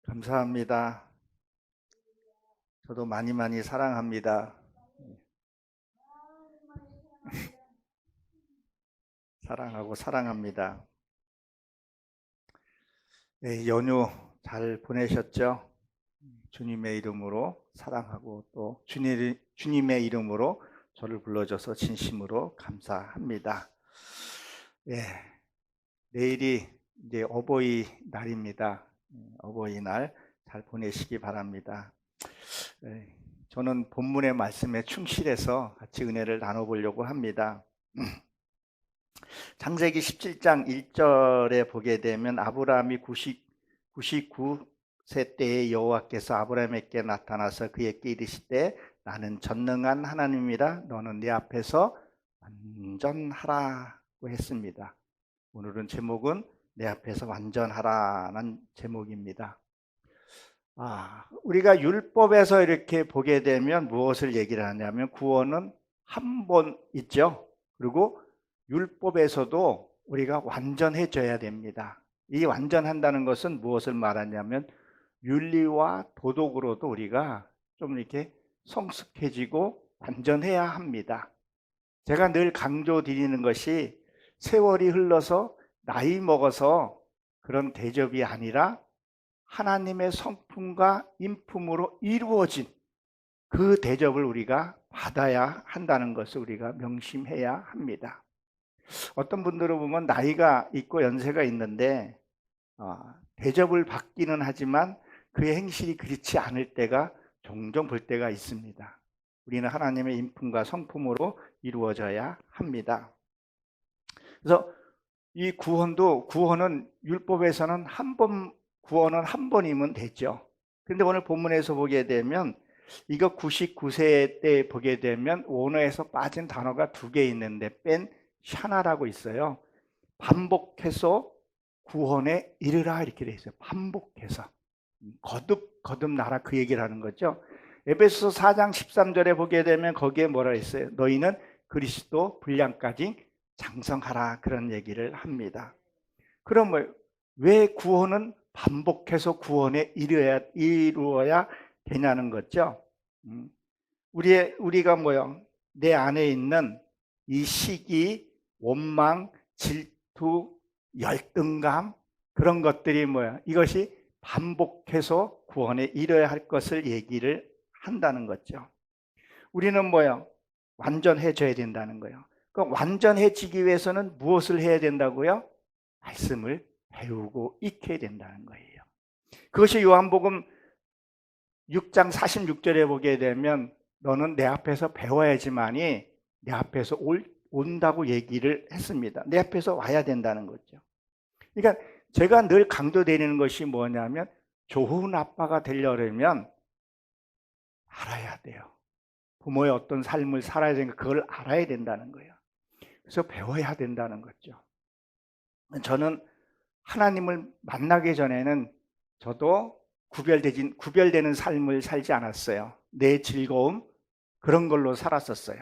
감사합니다. 저도 많이 많이 사랑합니다. 사랑하고 사랑합니다. 네, 연휴 잘 보내셨죠? 주님의 이름으로 사랑하고 또 주님의 이름으로 저를 불러줘서 진심으로 감사합니다. 예, 내일이 이제 어버이날입니다. 어버이날 잘 보내시기 바랍니다. 예, 저는 본문의 말씀에 충실해서 같이 은혜를 나눠보려고 합니다. 창세기 17장 1절에 보게 되면 아브라함이 99세 때에 여호와께서 아브라함에게 나타나서 그에게 이르시되 나는 전능한 하나님이라 너는 내 앞에서 완전하라고 했습니다. 오늘은 제목은 내 앞에서 완전하라는 제목입니다. 우리가 율법에서 이렇게 보게 되면 무엇을 얘기를 하냐면 구원은 한 번 있죠. 그리고 율법에서도 우리가 완전해져야 됩니다. 이 완전한다는 것은 무엇을 말하냐면 윤리와 도덕으로도 우리가 좀 이렇게 성숙해지고 완전해야 합니다. 제가 늘 강조드리는 것이 세월이 흘러서 나이 먹어서 그런 대접이 아니라 하나님의 성품과 인품으로 이루어진 그 대접을 우리가 받아야 한다는 것을 우리가 명심해야 합니다. 어떤 분들을 보면 나이가 있고 연세가 있는데 대접을 받기는 하지만 그의 행실이 그렇지 않을 때가 종종 볼 때가 있습니다. 우리는 하나님의 인품과 성품으로 이루어져야 합니다. 그래서 이 구원은 율법에서는 구원은 한 번이면 되죠. 그런데 오늘 본문에서 보게 되면 이거 99세 때 보게 되면 원어에서 빠진 단어가 두 개 있는데 뺀 샤나라고 있어요. 반복해서 구원에 이르라 이렇게 돼 있어요. 반복해서 거듭나라 그 얘기를 하는 거죠. 에베소서 4장 13절에 보게 되면 거기에 뭐라 했어요? 너희는 그리스도 분량까지 장성하라 그런 얘기를 합니다. 그럼 왜 구원은 반복해서 구원에 이루어야 되냐는 거죠. 우리가 내 안에 있는 이 시기, 원망, 질투, 열등감 그런 것들이 이것이 반복해서 구원에 이뤄야 할 것을 얘기를 한다는 거죠. 우리는 완전해져야 된다는 거예요. 그러니까 완전해지기 위해서는 무엇을 해야 된다고요? 말씀을 배우고 익혀야 된다는 거예요. 그것이 요한복음 6장 46절에 보게 되면 너는 내 앞에서 배워야지만이 내 앞에서 온다고 얘기를 했습니다. 내 앞에서 와야 된다는 거죠. 그러니까 제가 늘 강조드리는 것이 뭐냐면 좋은 아빠가 되려면 알아야 돼요. 부모의 어떤 삶을 살아야 되니까 그걸 알아야 된다는 거예요. 그래서 배워야 된다는 거죠. 저는 하나님을 만나기 전에는 저도 구별되는 삶을 살지 않았어요. 내 즐거움 그런 걸로 살았었어요.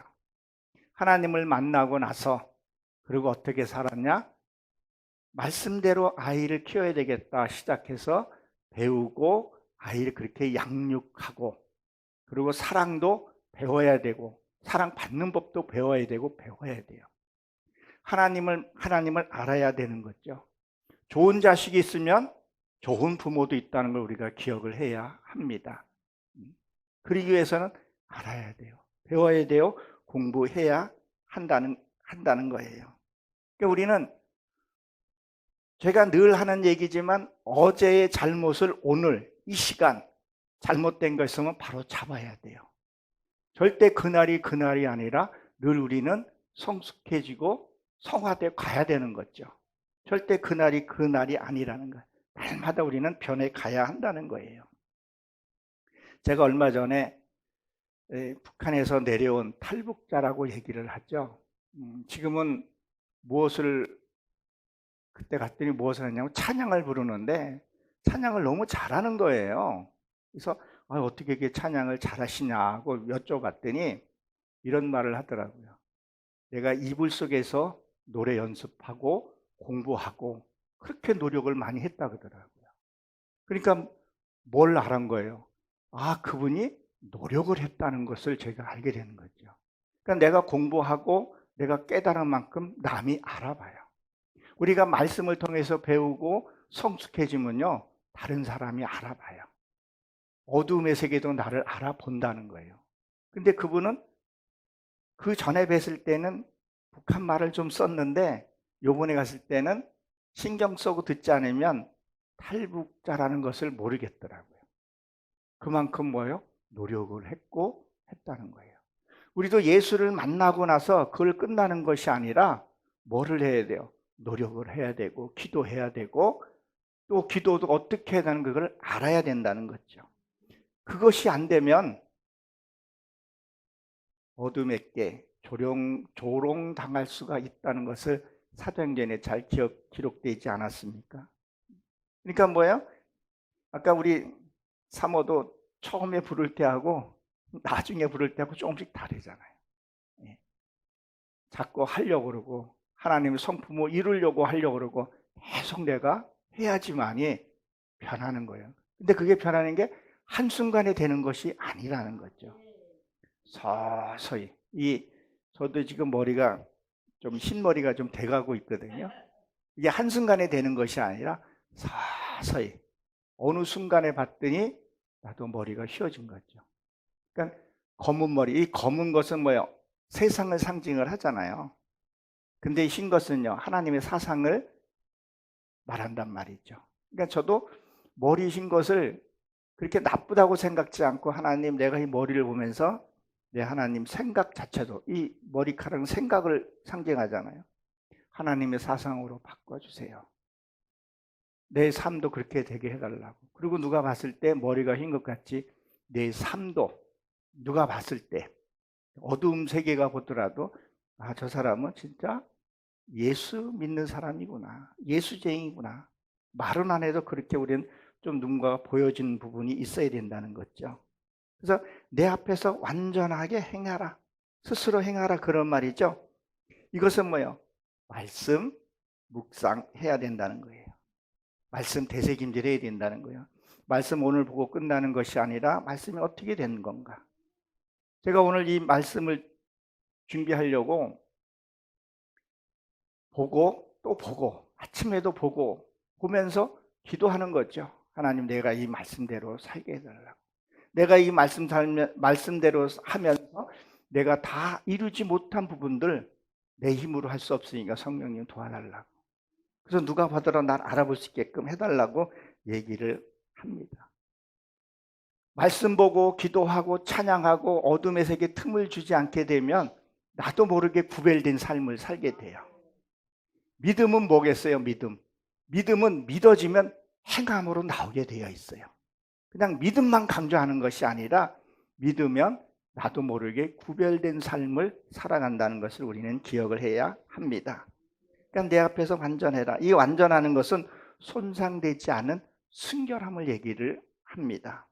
하나님을 만나고 나서 그리고 어떻게 살았냐? 말씀대로 아이를 키워야 되겠다 시작해서 배우고 아이를 그렇게 양육하고 그리고 사랑도 배워야 되고 사랑 받는 법도 배워야 되고 배워야 돼요. 하나님을 알아야 되는 거죠. 좋은 자식이 있으면 좋은 부모도 있다는 걸 우리가 기억을 해야 합니다. 그러기 위해서는 알아야 돼요. 배워야 돼요. 공부해야 한다는 거예요. 그러니까 우리는 제가 늘 하는 얘기지만 어제의 잘못을 오늘 이 시간 잘못된 거 있으면 바로 잡아야 돼요. 절대 그날이 아니라 늘 우리는 성숙해지고 성화돼 가야 되는 거죠. 절대 그날이 아니라는 거예요. 날마다 우리는 변해 가야 한다는 거예요. 제가 얼마 전에 북한에서 내려온 탈북자라고 얘기를 하죠. 지금은 그때 갔더니 무엇을 하냐면 찬양을 부르는데 찬양을 너무 잘하는 거예요. 그래서 어떻게 이렇게 찬양을 잘하시냐고 여쭤봤더니 이런 말을 하더라고요. 내가 이불 속에서 노래 연습하고 공부하고 그렇게 노력을 많이 했다 그러더라고요. 그러니까 뭘 알은 거예요? 아, 그분이 노력을 했다는 것을 제가 알게 되는 거죠. 그러니까 내가 공부하고 내가 깨달은 만큼 남이 알아봐요. 우리가 말씀을 통해서 배우고 성숙해지면요, 다른 사람이 알아봐요. 어둠의 세계도 나를 알아본다는 거예요. 근데 그분은 그 전에 뵀을 때는 북한 말을 좀 썼는데 요번에 갔을 때는 신경 쓰고 듣지 않으면 탈북자라는 것을 모르겠더라고요. 그만큼 뭐예요? 노력을 했고 했다는 거예요. 우리도 예수를 만나고 나서 그걸 끝나는 것이 아니라 뭐를 해야 돼요? 노력을 해야 되고 기도해야 되고 또 기도도 어떻게 해야 되는 걸 알아야 된다는 거죠. 그것이 안 되면 어둠에게 조롱당할 수가 있다는 것을 사도행전에 잘 기록되지 않았습니까? 그러니까 뭐예요? 아까 우리 사모도 처음에 부를 때하고 나중에 부를 때하고 조금씩 다르잖아요. 예. 자꾸 하려고 그러고 하나님의 성품을 이루려고 하려고 그러고 계속 내가 해야지만이 변하는 거예요. 근데 그게 변하는 게 한순간에 되는 것이 아니라는 거죠. 서서히. 저도 지금 머리가 좀 흰머리가 좀 돼가고 있거든요. 이게 한순간에 되는 것이 아니라 서서히 어느 순간에 봤더니 나도 머리가 휘어진 거죠. 그러니까 검은 머리, 이 검은 것은 뭐예요? 세상을 상징을 하잖아요. 근데 흰 것은요, 하나님의 사상을 말한단 말이죠. 그러니까 저도 머리 흰 것을 그렇게 나쁘다고 생각지 않고 하나님, 내가 이 머리를 보면서 내 하나님 생각 자체도 이 머리카락은 생각을 상징하잖아요. 하나님의 사상으로 바꿔주세요. 내 삶도 그렇게 되게 해달라고. 그리고 누가 봤을 때 머리가 흰 것 같이 내 삶도 누가 봤을 때 어두운 세계가 보더라도 아, 저 사람은 진짜 예수 믿는 사람이구나. 예수쟁이구나. 말은 안 해도 그렇게 우리는 좀 누군가 보여지는 부분이 있어야 된다는 거죠. 그래서 내 앞에서 완전하게 행하라. 스스로 행하라 그런 말이죠. 이것은 뭐예요? 말씀 묵상해야 된다는 거예요. 말씀 되새김질해야 된다는 거예요. 말씀 오늘 보고 끝나는 것이 아니라 말씀이 어떻게 되는 건가. 제가 오늘 이 말씀을 준비하려고 보고 또 보고 아침에도 보고 보면서 기도하는 거죠. 하나님, 내가 이 말씀대로 살게 해달라고. 내가 이 말씀대로 하면서 내가 다 이루지 못한 부분들 내 힘으로 할 수 없으니까 성령님 도와달라고. 그래서 누가 보더라도 날 알아볼 수 있게끔 해달라고 얘기를 합니다. 말씀 보고 기도하고 찬양하고 어둠의 세계 틈을 주지 않게 되면 나도 모르게 구별된 삶을 살게 돼요. 믿음은 뭐겠어요? 믿음은 믿어지면 행함으로 나오게 되어 있어요. 그냥 믿음만 강조하는 것이 아니라 믿으면 나도 모르게 구별된 삶을 살아간다는 것을 우리는 기억을 해야 합니다. 그러니까 내 앞에서 완전해라. 이 완전하는 것은 손상되지 않은 순결함을 얘기를 합니다.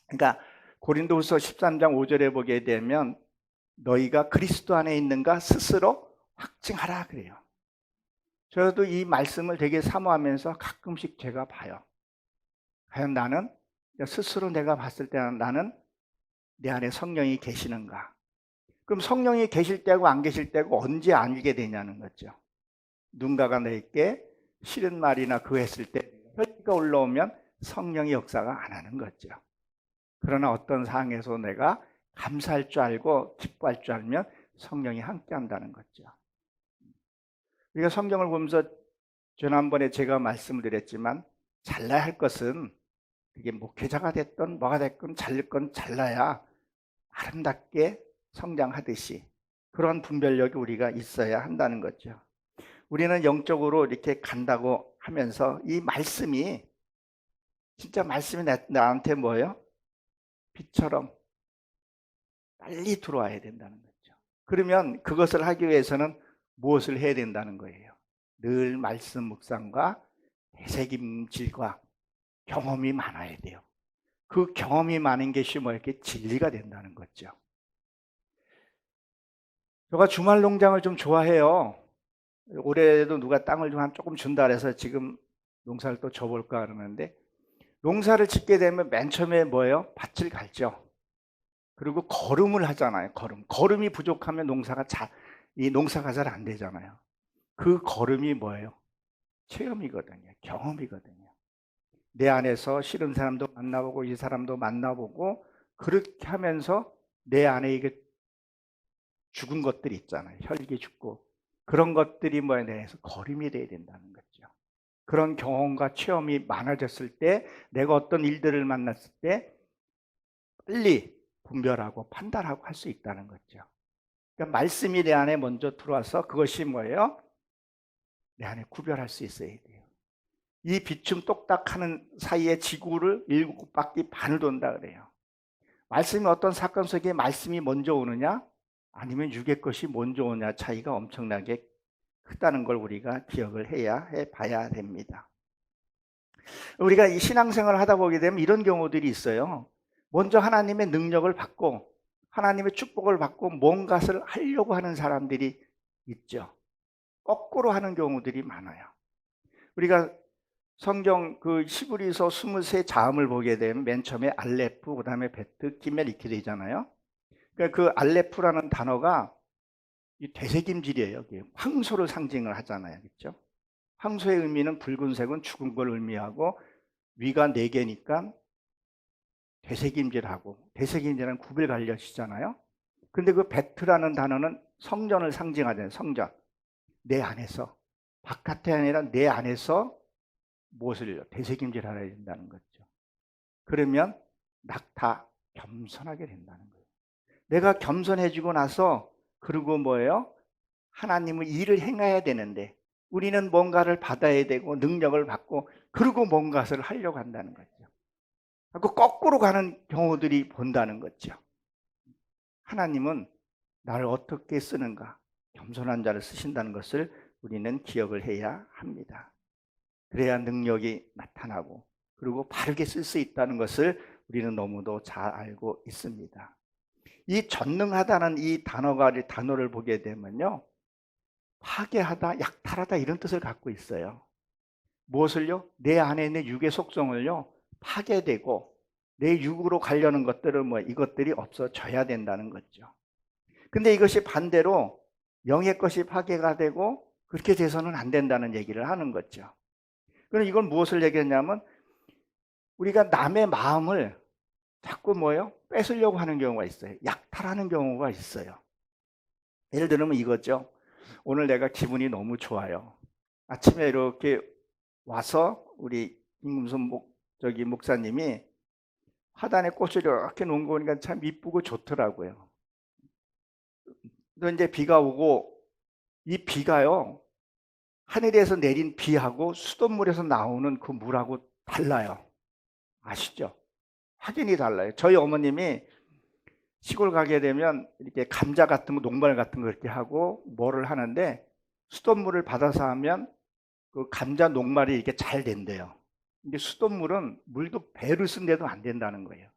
그러니까 고린도후서 13장 5절에 보게 되면 너희가 그리스도 안에 있는가 스스로 확증하라 그래요. 저도 이 말씀을 되게 사모하면서 가끔씩 제가 봐요. 과연 나는 스스로 내가 봤을 때 나는 내 안에 성령이 계시는가? 그럼 성령이 계실 때고 안 계실 때고 언제 알게 되냐는 거죠. 누군가가 내게 싫은 말이나 그거 했을 때 혈기가 올라오면 성령의 역사가 안 하는 거죠. 그러나 어떤 상황에서 내가 감사할 줄 알고 기뻐할 줄 알면 성령이 함께 한다는 거죠. 우리가 성경을 보면서 지난번에 제가 말씀을 드렸지만 잘나야 할 것은 그게 목회자가 됐든 뭐가 됐든 잘릴 건 잘나야 아름답게 성장하듯이 그런 분별력이 우리가 있어야 한다는 거죠. 우리는 영적으로 이렇게 간다고 하면서 이 말씀이 진짜 말씀이 나한테 뭐예요? 빛처럼 빨리 들어와야 된다는 거죠. 그러면 그것을 하기 위해서는 무엇을 해야 된다는 거예요? 늘 말씀 묵상과 되새김질과 경험이 많아야 돼요. 그 경험이 많은 것이 뭐 이렇게 진리가 된다는 거죠. 제가 주말 농장을 좀 좋아해요. 올해도 누가 땅을 좀 조금 준다 그래서 지금 농사를 또 줘볼까 그러는데 농사를 짓게 되면 맨 처음에 뭐예요? 밭을 갈죠. 그리고 거름을 하잖아요. 거름이 부족하면 이 농사가 잘 안 되잖아요. 그 거름이 뭐예요? 체험이거든요. 경험이거든요. 내 안에서 싫은 사람도 만나보고 이 사람도 만나보고 그렇게 하면서 내 안에 이게 죽은 것들이 있잖아요. 혈기 죽고 그런 것들이 뭐에 대해서 거름이 돼야 된다는 거죠. 그런 경험과 체험이 많아졌을 때 내가 어떤 일들을 만났을 때 빨리 분별하고 판단하고 할 수 있다는 거죠. 그러니까 말씀이 내 안에 먼저 들어와서 그것이 뭐예요? 내 안에 구별할 수 있어야 돼요. 이 비춤 똑딱하는 사이에 지구를 7바퀴 반을 돈다 그래요. 말씀이 어떤 사건 속에 말씀이 먼저 오느냐 아니면 육의 것이 먼저 오느냐 차이가 엄청나게 크다는 걸 우리가 기억을 해 봐야 됩니다. 우리가 이 신앙생활을 하다 보게 되면 이런 경우들이 있어요. 먼저 하나님의 능력을 받고 하나님의 축복을 받고 뭔가를 하려고 하는 사람들이 있죠. 거꾸로 하는 경우들이 많아요. 우리가 성경 그 히브리서 23 자음을 보게 되면 맨 처음에 알레프, 그 다음에 베트, 기멜 이렇게 되잖아요. 그러니까 그 알레프라는 단어가 이 되새김질이에요. 황소를 상징을 하잖아요. 그렇죠? 황소의 의미는 붉은색은 죽은 걸 의미하고 위가 4개니까 되새김질하고 되새김질은 굽을 갈려시잖아요. 근데 그 베트라는 단어는 성전을 상징하잖아요. 성전. 내 안에서 바깥이 아니라 내 안에서 무엇을 되새김질하려 된다는 거죠. 그러면 낙타 겸손하게 된다는 거예요. 내가 겸손해지고 나서 그리고 뭐예요? 하나님의 일을 행해야 되는데 우리는 뭔가를 받아야 되고 능력을 받고 그리고 뭔가를 하려고 한다는 거죠. 그 거꾸로 가는 경우들이 본다는 거죠. 하나님은 나를 어떻게 쓰는가? 겸손한 자를 쓰신다는 것을 우리는 기억을 해야 합니다. 그래야 능력이 나타나고 그리고 바르게 쓸 수 있다는 것을 우리는 너무도 잘 알고 있습니다. 이 전능하다는 이 단어를 보게 되면요. 파괴하다, 약탈하다 이런 뜻을 갖고 있어요. 무엇을요? 내 안에 있는 육의 속성을요. 파괴되고 내 육으로 가려는 것들은 이것들이 없어져야 된다는 거죠. 근데 이것이 반대로 영의 것이 파괴가 되고 그렇게 돼서는 안 된다는 얘기를 하는 거죠. 그럼 이건 무엇을 얘기했냐면 우리가 남의 마음을 자꾸 뺏으려고 하는 경우가 있어요. 약탈하는 경우가 있어요. 예를 들면 이거죠. 오늘 내가 기분이 너무 좋아요. 아침에 이렇게 와서 우리 김금선 목사님이 화단에 꽃을 이렇게 놓은 거 보니까 참 이쁘고 좋더라고요. 또 이제 비가 오고 이 비가요. 하늘에서 내린 비하고 수돗물에서 나오는 그 물하고 달라요. 아시죠? 확연히 달라요. 저희 어머님이 시골 가게 되면 이렇게 감자 같은 거, 녹말 같은 거 이렇게 하고 뭐를 하는데 수돗물을 받아서 하면 그 감자 녹말이 이렇게 잘 된대요. 근데 수돗물은 물도 배를 쓴데도 안 된다는 거예요.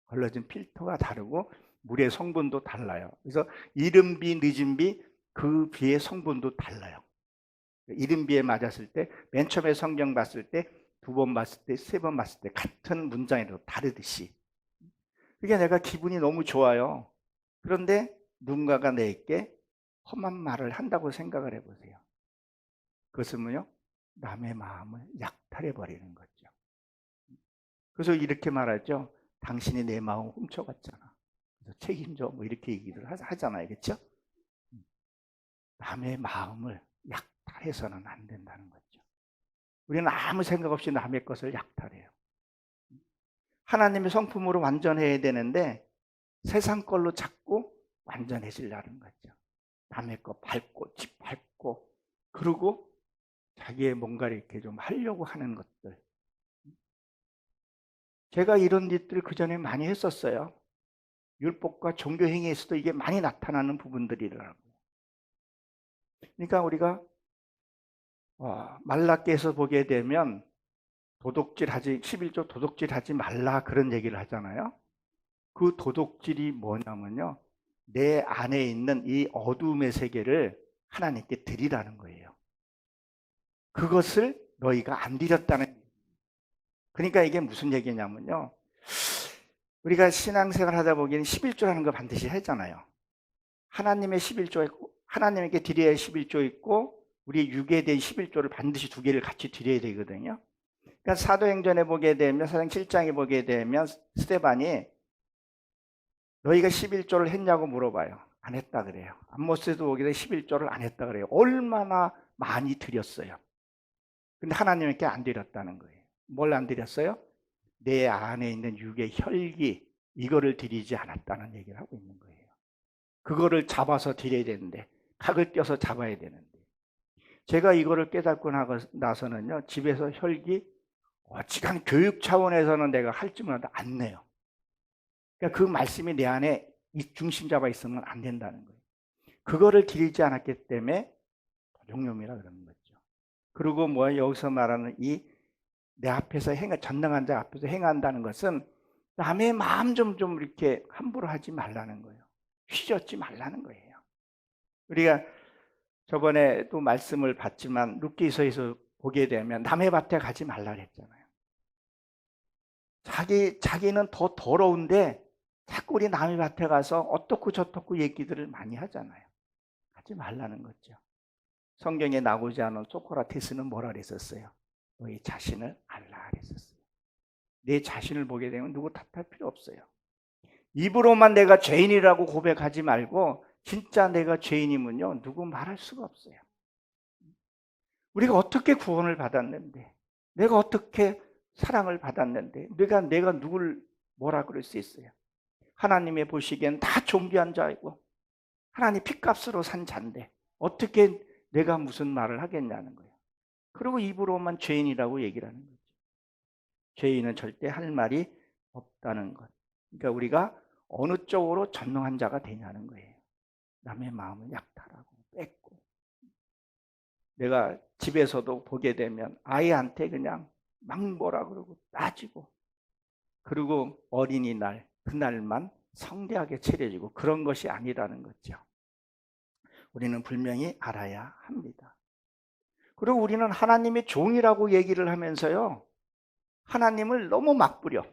걸러진 필터가 다르고 물의 성분도 달라요. 그래서 이른 비, 늦은 비, 그 비의 성분도 달라요. 이른 비에 맞았을 때, 맨 처음에 성경 봤을 때, 2번 봤을 때, 3번 봤을 때 같은 문장이라도 다르듯이. 그게 내가 기분이 너무 좋아요. 그런데 누군가가 내게 험한 말을 한다고 생각을 해보세요. 그것은 뭐요? 남의 마음을 약탈해버리는 거죠. 그래서 이렇게 말하죠. 당신이 내 마음을 훔쳐갔잖아. 그래서 책임져. 이렇게 얘기를 하잖아요. 그렇죠? 남의 마음을 약탈해서는 안 된다는 거죠. 우리는 아무 생각 없이 남의 것을 약탈해요. 하나님의 성품으로 완전해야 되는데 세상 걸로 자꾸 완전해지려는 거죠. 남의 거 밟고 짓밟고 그리고 자기의 뭔가를 이렇게 좀 하려고 하는 것들. 제가 이런 일들을 그전에 많이 했었어요. 율법과 종교 행위에서도 이게 많이 나타나는 부분들이더라고요. 그러니까 우리가 말라기에서 보게 되면 도둑질하지 11조 도둑질하지 말라 그런 얘기를 하잖아요. 그 도둑질이 뭐냐면요. 내 안에 있는 이 어둠의 세계를 하나님께 드리라는 거예요. 그것을 너희가 안 드렸다는 그러니까 이게 무슨 얘기냐면요. 우리가 신앙생활 하다 보기에는 11조라는 거 반드시 하잖아요. 하나님의 11조 있고, 하나님에게 드려야 할 11조 있고, 우리 육에 대한 11조를 반드시 두 개를 같이 드려야 되거든요. 그러니까 사도행전에 보게 되면, 사도행 7장에 보게 되면 스데반이 너희가 11조를 했냐고 물어봐요. 안 했다 그래요. 암모스에도 보게 되면 11조를 안 했다 그래요. 얼마나 많이 드렸어요. 근데 하나님께 안 드렸다는 거예요. 뭘 안 드렸어요? 내 안에 있는 육의 혈기, 이거를 드리지 않았다는 얘기를 하고 있는 거예요. 그거를 잡아서 드려야 되는데, 각을 껴서 잡아야 되는데, 제가 이거를 깨닫고 나서는요, 집에서 혈기, 어지간 교육 차원에서는 내가 할지 몰라도 안 내요. 그러니까 그 말씀이 내 안에 이 중심 잡아 있으면 안 된다는 거예요. 그거를 드리지 않았기 때문에 도둑놈이라 그러는 거죠. 그리고 여기서 말하는 이 내 앞에서 전능한 자 앞에서 행한다는 것은 남의 마음 좀 이렇게 함부로 하지 말라는 거예요. 휘젓지 말라는 거예요. 우리가 저번에 또 말씀을 봤지만 룻기서에서 보게 되면 남의 밭에 가지 말라 그랬잖아요. 자기는 더 더러운데 자꾸 우리 남의 밭에 가서 어떻고 저떻고 얘기들을 많이 하잖아요. 하지 말라는 거죠. 성경에 나오지 않은 소크라테스는 뭐라 그랬었어요? 너희 자신을 알라 그랬었어요. 내 자신을 보게 되면 누구 탓할 필요 없어요. 입으로만 내가 죄인이라고 고백하지 말고 진짜 내가 죄인이면요 누구 말할 수가 없어요. 우리가 어떻게 구원을 받았는데, 내가 어떻게 사랑을 받았는데, 내가 누굴 뭐라 그럴 수 있어요? 하나님의 보시기엔 다 존귀한 자이고 하나님 핏값으로 산 자인데 어떻게 내가 무슨 말을 하겠냐는 거예요. 그리고 입으로만 죄인이라고 얘기를 하는 거죠. 죄인은 절대 할 말이 없다는 것. 그러니까 우리가 어느 쪽으로 전능한 자가 되냐는 거예요. 남의 마음을 약탈하고 뺏고. 내가 집에서도 보게 되면 아이한테 그냥 막 뭐라 그러고 따지고, 그리고 어린이날 그날만 성대하게 차려지고, 그런 것이 아니라는 거죠. 우리는 분명히 알아야 합니다. 그리고 우리는 하나님의 종이라고 얘기를 하면서요, 하나님을 너무 막 부려.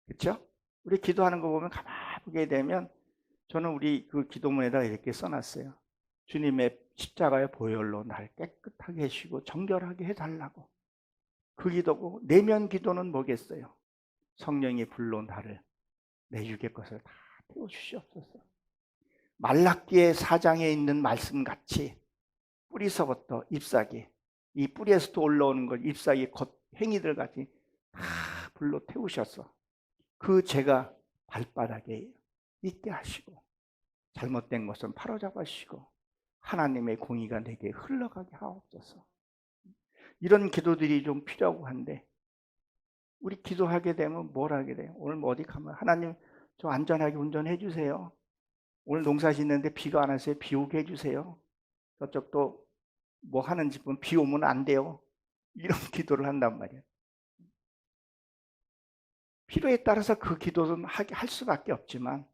그렇죠? 우리 기도하는 거 보면 가만히 보게 되면, 저는 우리 그 기도문에다 이렇게 써놨어요. 주님의 십자가의 보혈로 날 깨끗하게 해주시고 정결하게 해달라고. 그 기도고, 내면 기도는 뭐겠어요? 성령이 불로 나를, 내 육의 것을 다 태워주시옵소서. 말라기의 4장에 있는 말씀같이 뿌리서부터 잎사귀, 이 뿌리에서도 올라오는 것, 잎사귀 겉 행위들 같이 다 불로 태우셔서 그 죄가 발바닥에 있게 하시고, 잘못된 것은 바로잡아 주시고 하나님의 공의가 내게 흘러가게 하옵소서. 이런 기도들이 좀 필요하고 한데, 우리 기도하게 되면 뭘 하게 돼요? 오늘 어디 가면 하나님 저 안전하게 운전해 주세요. 오늘 농사 짓는데 비가 안 왔어요. 비 오게 해주세요. 저쪽도 뭐 하는 집은 비 오면 안 돼요. 이런 기도를 한단 말이에요. 필요에 따라서 그 기도는 할 수밖에 없지만,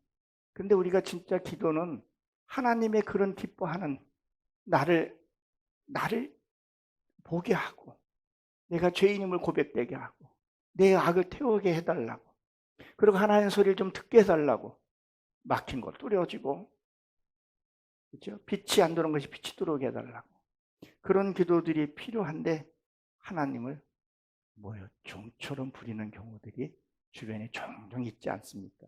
근데 우리가 진짜 기도는 하나님의 그런 기뻐하는 나를 보게 하고, 내가 죄인임을 고백되게 하고, 내 악을 태우게 해달라고, 그리고 하나님 소리를 좀 듣게 해달라고, 막힌 걸 뚫어지고, 그렇죠? 빛이 안 들어온 것이 빛이 들어오게 해달라고, 그런 기도들이 필요한데, 하나님을 종처럼 부리는 경우들이 주변에 종종 있지 않습니까?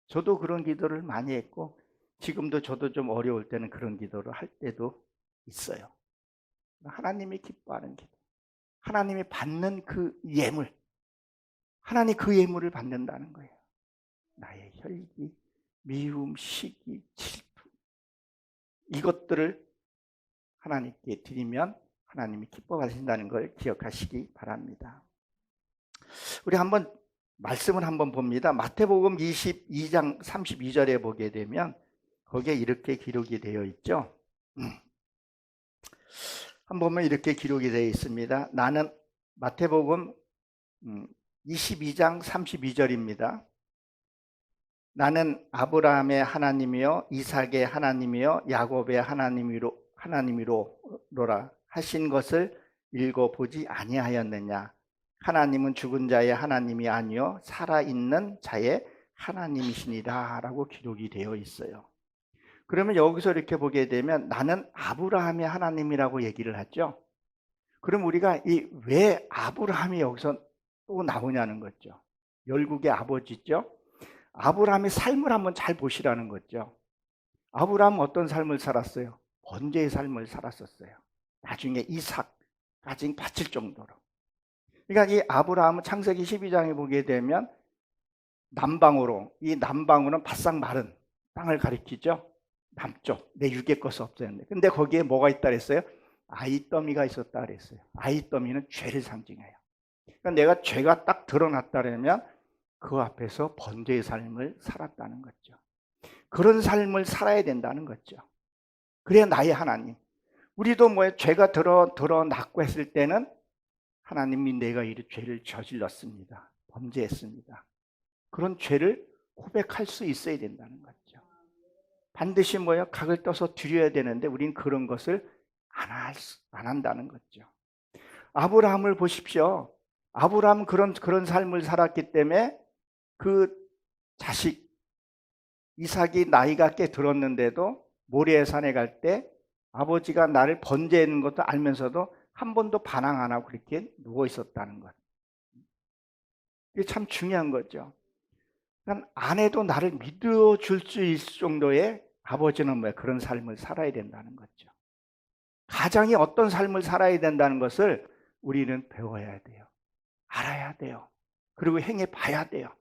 저도 그런 기도를 많이 했고, 지금도 저도 좀 어려울 때는 그런 기도를 할 때도 있어요. 하나님이 기뻐하는 기도, 하나님이 받는 그 예물, 하나님 그 예물을 받는다는 거예요. 나의 혈기, 미움, 시기, 질투, 이것들을 하나님께 드리면 하나님이 기뻐하신다는 걸 기억하시기 바랍니다. 우리 한번 말씀을 한번 봅니다. 마태복음 22장 32절에 보게 되면 거기에 이렇게 기록이 되어 있죠. 한번 보면 이렇게 기록이 되어 있습니다. 나는 마태복음 22장 32절입니다. 나는 아브라함의 하나님이요 이삭의 하나님이요 야곱의 하나님이로라 하신 것을 읽어보지 아니하였느냐. 하나님은 죽은 자의 하나님이 아니요 살아있는 자의 하나님이시니라 라고 기록이 되어 있어요. 그러면 여기서 이렇게 보게 되면 나는 아브라함의 하나님이라고 얘기를 하죠. 그럼 우리가 왜 아브라함이 여기서 또 나오냐는 거죠. 열국의 아버지죠. 아브라함의 삶을 한번 잘 보시라는 거죠. 아브라함은 어떤 삶을 살았어요? 번제의 삶을 살았었어요. 나중에 이삭까지 바칠 정도로. 그러니까 이 아브라함은 창세기 12장에 보게 되면 남방으로, 이 남방으로는 바싹 마른 땅을 가리키죠. 남쪽, 내 육의 것이 없었는데. 근데 거기에 뭐가 있다 그랬어요? 아이더미가 있었다 그랬어요. 아이더미는 죄를 상징해요. 그러니까 내가 죄가 딱 드러났다면 그 앞에서 번제의 삶을 살았다는 거죠. 그런 삶을 살아야 된다는 거죠. 그래야 나의 하나님. 우리도 죄가 드러났고 했을 때는 하나님이 내가 이 죄를 저질렀습니다. 범죄했습니다. 그런 죄를 고백할 수 있어야 된다는 거죠. 반드시 각을 떠서 드려야 되는데 우리는 그런 것을 안 한다는 거죠. 아브라함을 보십시오. 아브라함은 그런 삶을 살았기 때문에 그 자식 이삭이 나이가 꽤 들었는데도 모리아 산에 갈 때 아버지가 나를 번제하는 것도 알면서도 한 번도 반항 안 하고 그렇게 누워 있었다는 것. 이게 참 중요한 거죠. 그러니까 아내도 나를 믿어줄 수 있을 정도의 아버지는 그런 삶을 살아야 된다는 거죠. 가장이 어떤 삶을 살아야 된다는 것을 우리는 배워야 돼요. 알아야 돼요. 그리고 행해 봐야 돼요.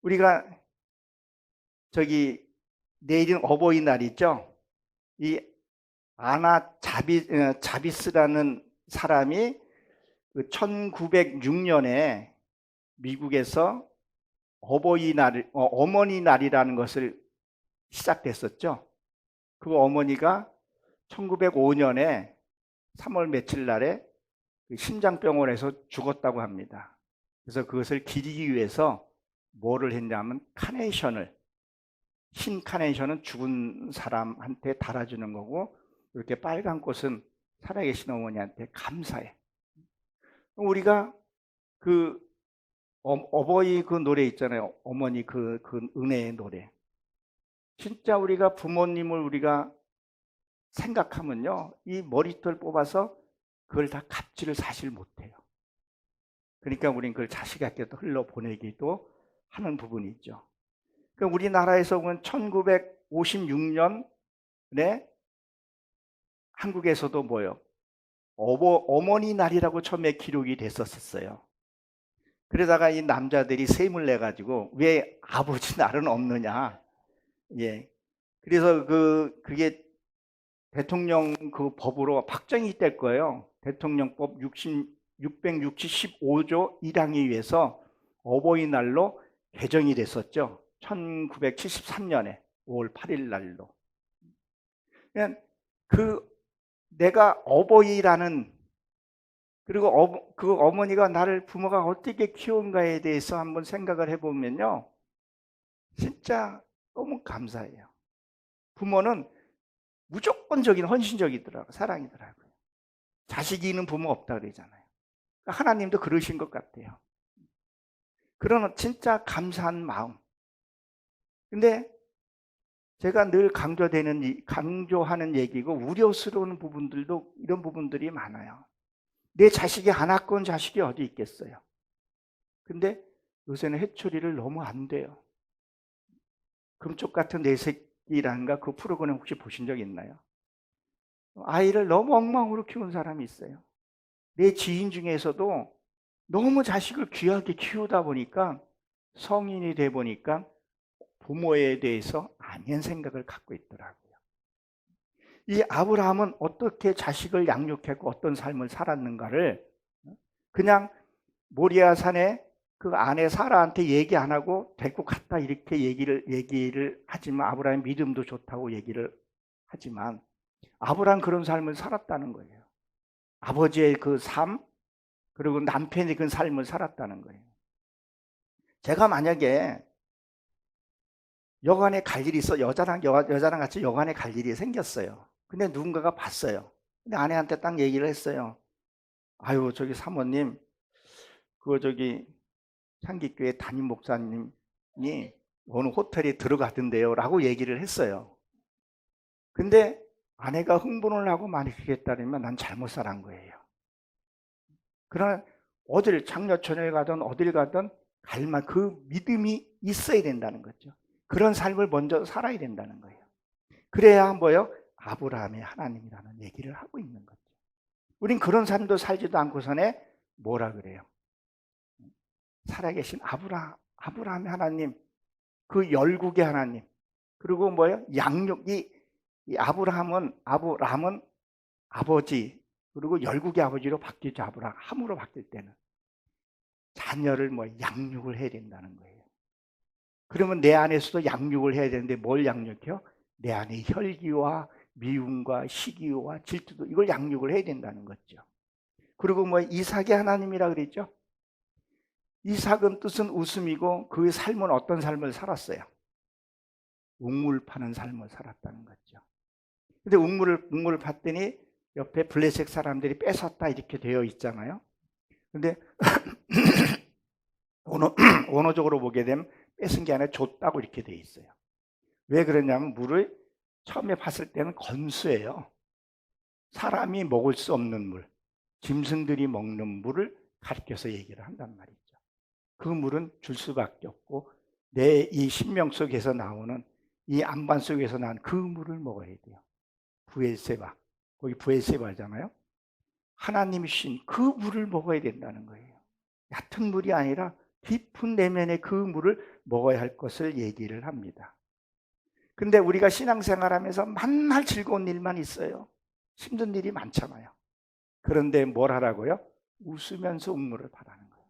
우리가 내일은 어버이날이죠. 이 자비스라는 사람이 1906년에 미국에서 어머니 날이라는 것을 시작됐었죠. 그 어머니가 1905년에 3월 며칠 날에 심장병원에서 죽었다고 합니다. 그래서 그것을 기리기 위해서 뭐를 했냐면 흰 카네이션은 죽은 사람한테 달아주는 거고, 이렇게 빨간 꽃은 살아계신 어머니한테 감사해. 우리가 어버이 그 노래 있잖아요. 어머니 그 은혜의 노래. 진짜 우리가 부모님을 우리가 생각하면요, 이 머리털 뽑아서 그걸 다 갚지를 사실 못해요. 그러니까 우리는 그걸 자식에게도 흘러보내기도 하는 부분이 있죠. 그러니까 우리나라에서 보면 1956년에 한국에서도 어머니 날이라고 처음에 기록이 됐었어요. 그러다가 이 남자들이 세임을 내가지고 왜 아버지 날은 없느냐. 예. 그래서 그게 대통령 그 법으로 박정희 때 거예요. 대통령법 665조 1항에 의해서 어버이날로 개정이 됐었죠. 1973년에 5월 8일 날로. 내가 어버이라는, 그리고 그 어머니가 나를 부모가 어떻게 키운가에 대해서 한번 생각을 해보면요, 진짜 너무 감사해요. 부모는 무조건적인 헌신적이더라고요. 사랑이더라고요. 자식이 있는 부모 없다 그러잖아요. 하나님도 그러신 것 같아요. 그런 진짜 감사한 마음. 근데 제가 늘 강조하는 얘기고 우려스러운 부분들도 이런 부분들이 많아요. 내 자식이 안 갖고 온 자식이 어디 있겠어요. 근데 요새는 해초리를 너무 안 돼요. 금쪽 같은 내 새끼란가 그 프로그램 혹시 보신 적 있나요? 아이를 너무 엉망으로 키운 사람이 있어요. 내 지인 중에서도 너무 자식을 귀하게 키우다 보니까 성인이 돼 보니까 부모에 대해서 아닌 생각을 갖고 있더라고요. 이 아브라함은 어떻게 자식을 양육했고 어떤 삶을 살았는가를 그냥 모리아 산에 그 아내 사라한테 얘기 안 하고 데리고 갔다 이렇게 얘기를 하지만, 아브라함의 믿음도 좋다고 얘기를 하지만 아브라함 그런 삶을 살았다는 거예요. 아버지의 그 삶, 그리고 남편이 그 삶을 살았다는 거예요. 제가 만약에 여관에 갈 일이 있어, 여자랑 같이 여관에 갈 일이 생겼어요. 근데 누군가가 봤어요. 근데 아내한테 딱 얘기를 했어요. 아유, 저기 사모님, 그거 저기 창기교회 담임 목사님이 어느 호텔에 들어가던데요 라고 얘기를 했어요. 근데 아내가 흥분을 하고 말이겠다면 난 잘못 살한 거예요. 그러나 어딜 장려촌에 가든 어딜 가든 갈만 그 믿음이 있어야 된다는 거죠. 그런 삶을 먼저 살아야 된다는 거예요. 그래야 뭐요? 아브라함의 하나님이라는 얘기를 하고 있는 거죠. 우린 그런 삶도 살지도 않고서네 뭐라 그래요? 살아계신 아브라함의 하나님, 그 열국의 하나님, 그리고 뭐요? 이 아브라함은 아버지, 그리고 열국의 아버지로 바뀌죠. 아브라함으로 바뀔 때는 자녀를 뭐 양육을 해야 된다는 거예요. 그러면 내 안에서도 양육을 해야 되는데 뭘 양육해요? 내 안에 혈기와 미움과 시기와 질투도 이걸 양육을 해야 된다는 거죠. 그리고 뭐 이삭의 하나님이라 그랬죠. 이삭은 뜻은 웃음이고 그 삶은 어떤 삶을 살았어요? 웅물 파는 삶을 살았다는 거죠. 근데 웅물을 팠더니 옆에 블레셋 사람들이 뺏었다 이렇게 되어 있잖아요. 근데 원어적으로 보게 되면 뺏은 게 아니라 줬다고 이렇게 되어 있어요. 왜 그러냐면 물을 처음에 봤을 때는 건수예요. 사람이 먹을 수 없는 물, 짐승들이 먹는 물을 가리켜서 얘기를 한단 말이죠. 그 물은 줄 수밖에 없고 내 이 신명 속에서 나오는 이 안반 속에서 나온 그 물을 먹어야 돼요. 부엘세바, 거기 부엘세바잖아요. 하나님이 주신 그 물을 먹어야 된다는 거예요. 얕은 물이 아니라 깊은 내면의 그 물을 먹어야 할 것을 얘기를 합니다. 근데 우리가 신앙생활하면서 만날 즐거운 일만 있어요. 힘든 일이 많잖아요. 그런데 뭘 하라고요? 웃으면서 웅물을 바라는 거예요.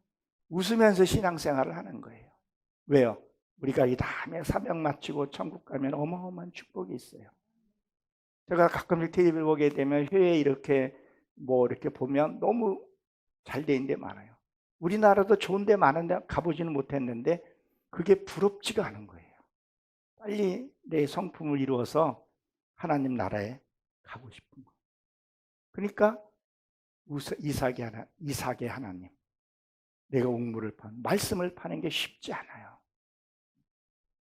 웃으면서 신앙생활을 하는 거예요. 왜요? 우리가 이 다음에 사명 마치고 천국 가면 어마어마한 축복이 있어요. 제가 가끔씩 TV를 보게 되면 회에 이렇게 이렇게 보면 너무 잘 돼 있는 데 많아요. 우리나라도 좋은 데 많은데 가보지는 못했는데 그게 부럽지가 않은 거예요. 빨리 내 성품을 이루어서 하나님 나라에 가고 싶은 거예요. 그러니까 이삭의 하나님, 내가 웅물을 말씀을 파는 게 쉽지 않아요.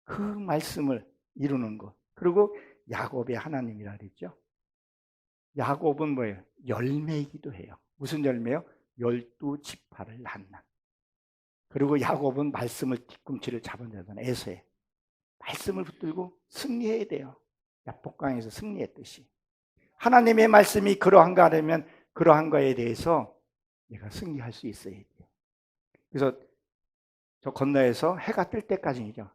그 말씀을 이루는 것. 그리고 야곱의 하나님이라 그랬죠. 야곱은 뭐예요? 열매이기도 해요. 무슨 열매요? 12지파를 낳는. 그리고 야곱은 말씀을 뒤꿈치를 잡은 자잖아요. 에서에 말씀을 붙들고 승리해야 돼요. 야복강에서 승리했듯이. 하나님의 말씀이 그러한가 하면 그러한 거에 대해서 내가 승리할 수 있어야 돼요. 그래서 저 건너에서 해가 뜰 때까지죠.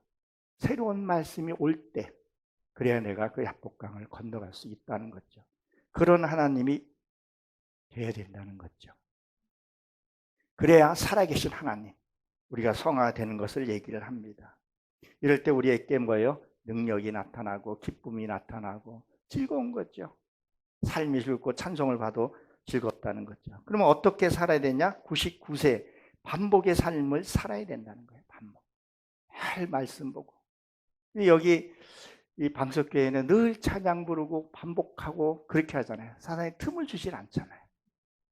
새로운 말씀이 올 때 그래야 내가 그 야복강을 건너갈 수 있다는 거죠. 그런 하나님이 되어야 된다는 거죠. 그래야 살아계신 하나님, 우리가 성화되는 것을 얘기를 합니다. 이럴 때 우리에게 뭐예요? 능력이 나타나고 기쁨이 나타나고 즐거운 거죠. 삶이 즐겁고 찬송을 봐도 즐겁다는 거죠. 그러면 어떻게 살아야 되냐? 99세 반복의 삶을 살아야 된다는 거예요. 반복. 할 말씀 보고. 여기 이 방석교회는 늘 찬양 부르고 반복하고 그렇게 하잖아요. 사단이 틈을 주질 않잖아요.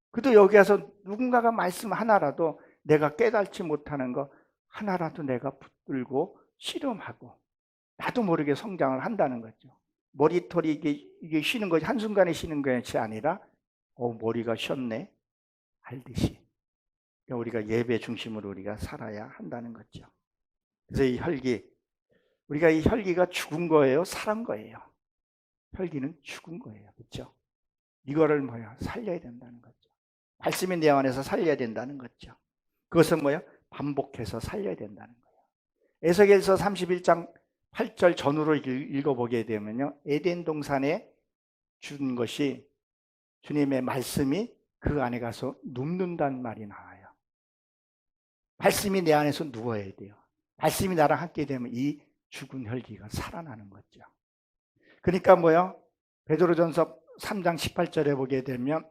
그래도 여기 와서 누군가가 말씀 하나라도 내가 깨닫지 못하는 거 하나라도 내가 붙들고 실험하고 나도 모르게 성장을 한다는 거죠. 머리털이 이게 쉬는 것이 한순간에 쉬는 것이 아니라 머리가 쉬었네 알듯이 우리가 예배 중심으로 우리가 살아야 한다는 거죠. 그래서 이 혈기, 우리가 이 혈기가 죽은 거예요? 살은 거예요? 혈기는 죽은 거예요. 그렇죠? 이거를 살려야 된다는 거죠. 말씀이 내 안에서 살려야 된다는 거죠. 그것은 반복해서 살려야 된다는 거예요. 에스겔서 31장 8절 전후로 읽어보게 되면요. 에덴 동산에 준 것이 주님의 말씀이 그 안에 가서 눕는다는 말이 나와요. 말씀이 내 안에서 누워야 돼요. 말씀이 나랑 함께 되면 이 죽은 혈기가 살아나는 거죠. 그러니까 베드로전서 3장 18절에 보게 되면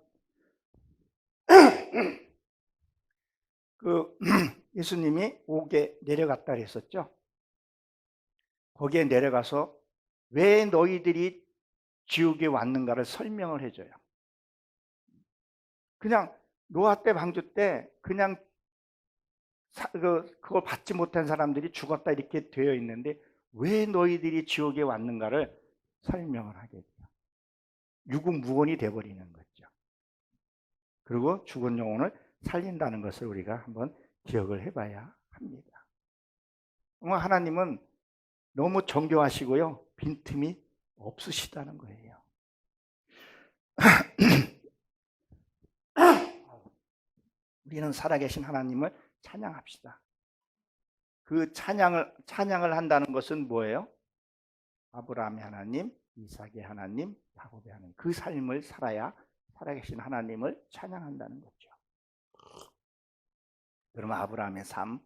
예수님이 옥에 내려갔다 그랬었죠. 거기에 내려가서 왜 너희들이 지옥에 왔는가를 설명을 해줘요. 그냥 노아 때 방주 때 그냥 그걸 받지 못한 사람들이 죽었다 이렇게 되어 있는데 왜 너희들이 지옥에 왔는가를 설명을 하게 돼요. 유구무원이 돼버리는 거죠. 그리고 죽은 영혼을 살린다는 것을 우리가 한번 기억을 해봐야 합니다. 하나님은 너무 정교하시고요. 빈틈이 없으시다는 거예요. 우리는 살아계신 하나님을 찬양합시다. 그 찬양을 한다는 것은 뭐예요? 아브라함의 하나님, 이삭의 하나님, 야곱의 하나님. 그 삶을 살아야 살아계신 하나님을 찬양한다는 거죠. 그러면 아브라함의 삶,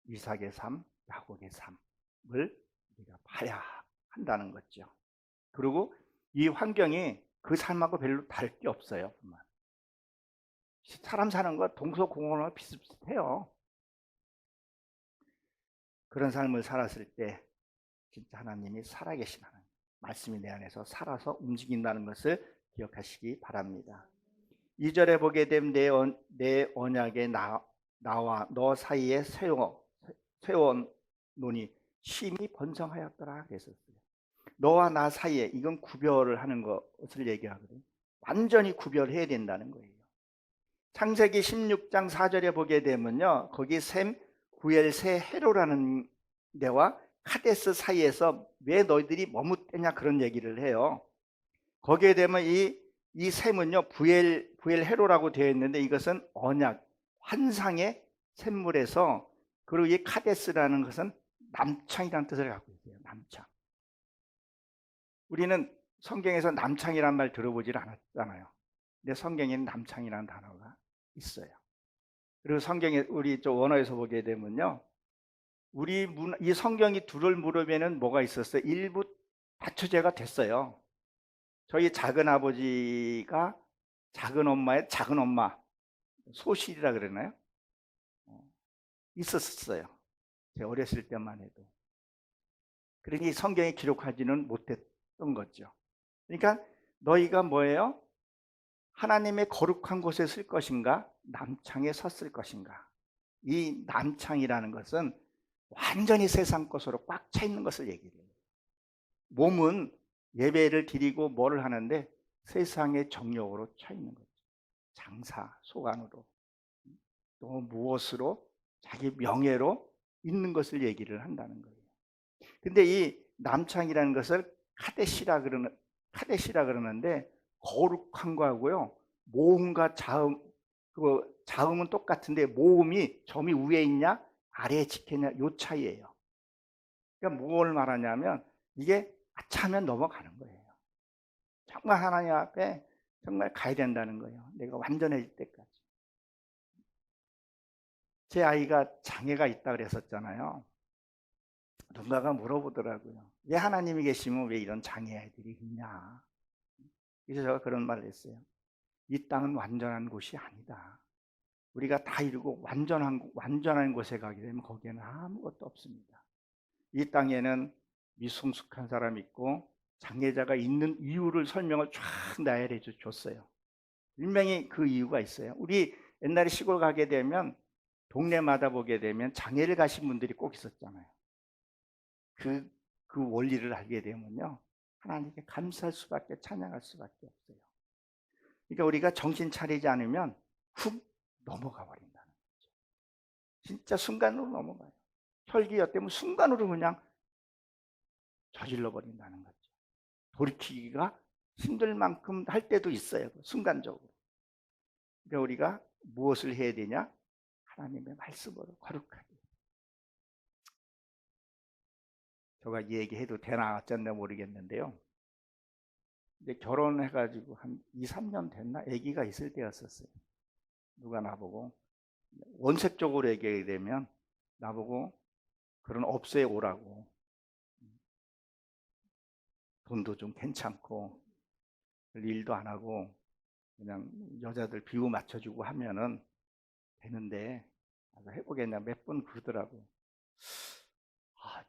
이삭의 삶, 야곱의 삶을 우리가 봐야 한다는 거죠. 그리고 이 환경이 그 삶하고 별로 다를 게 없어요. 사람 사는 거 동서공원하고 비슷비슷해요. 그런 삶을 살았을 때 진짜 하나님이 살아계신 하나님, 말씀이 내 안에서 살아서 움직인다는 것을 기억하시기 바랍니다. 2절에 보게 되면 내 언약에 나와 너 사이에 세워놓으니 심히 번성하였더라 그랬었어요. 너와 나 사이에, 이건 구별을 하는 것을 얘기하거든요. 완전히 구별해야 된다는 거예요. 창세기 16장 4절에 보게 되면요, 거기 셈, 구엘, 세, 헤로라는 데와 카데스 사이에서 왜 너희들이 머뭇대냐 그런 얘기를 해요. 거기에 되면 이 셈은요, 부엘 헤로라고 되어 있는데 이것은 언약, 환상의 샘물에서, 그리고 이 카데스라는 것은 남창이라는 뜻을 갖고 있어요. 남창. 우리는 성경에서 남창이라는 말 들어보질 않았잖아요. 근데 성경에는 남창이라는 단어가 있어요. 그리고 성경에 우리 원어에서 보게 되면요, 이 성경이 둘을 무릎에는 뭐가 있었어요? 일부 다처제가 됐어요. 저희 작은 아버지가 작은 엄마의 작은 엄마, 소실이라 그러나요? 있었어요. 제가 어렸을 때만 해도. 그러니 성경에 기록하지는 못했던 거죠. 그러니까 너희가 뭐예요? 하나님의 거룩한 곳에 쓸 것인가? 남창에 섰을 것인가? 이 남창이라는 것은 완전히 세상 것으로 꽉 차 있는 것을 얘기해요. 몸은 예배를 드리고 뭐를 하는데 세상의 정욕으로 차 있는 거죠. 장사, 소관으로, 또 무엇으로, 자기 명예로 있는 것을 얘기를 한다는 거예요. 근데 이 남창이라는 것을 카데시라 그러는데 거룩한 거하고요, 모음과 자음은 똑같은데 모음이 점이 위에 있냐 아래에 찍혔냐 요 차이예요. 그러니까 뭘 말하냐면 이게 아차하면 넘어가는 거예요. 정말 하나님 앞에 정말 가야 된다는 거예요. 내가 완전해질 때까지. 제 아이가 장애가 있다 그랬었잖아요. 누군가가 물어보더라고요. 왜 하나님이 계시면 왜 이런 장애 아이들이 있냐. 그래서 제가 그런 말을 했어요. 이 땅은 완전한 곳이 아니다. 우리가 다 이루고 완전한 곳에 가게 되면 거기에는 아무것도 없습니다. 이 땅에는 미성숙한 사람이 있고 장애자가 있는 이유를 설명을 쫙 나열해 줬어요. 분명히 그 이유가 있어요. 우리 옛날에 시골 가게 되면 동네마다 보게 되면 장애를 가신 분들이 꼭 있었잖아요. 그 원리를 알게 되면요, 하나님께 감사할 수밖에, 찬양할 수밖에 없어요. 그러니까 우리가 정신 차리지 않으면 훅 넘어가 버린다는 거죠. 진짜 순간으로 넘어가요. 혈기가 때문에 순간으로 그냥 저질러 버린다는 거죠. 돌이키기가 힘들 만큼 할 때도 있어요. 순간적으로. 그러니까 우리가 무엇을 해야 되냐? 하나님의 말씀으로 거룩하게. 제가 이 얘기해도 되나 어쩐지 모르겠는데요. 이제 결혼해가지고 한 2, 3년 됐나? 아기가 있을 때였었어요. 누가 나보고 원색적으로 얘기하게 되면 나보고 그런 업소에 오라고, 돈도 좀 괜찮고 일도 안 하고 그냥 여자들 비유 맞춰주고 하면은 되는데 해보겠냐 몇 번 그러더라고.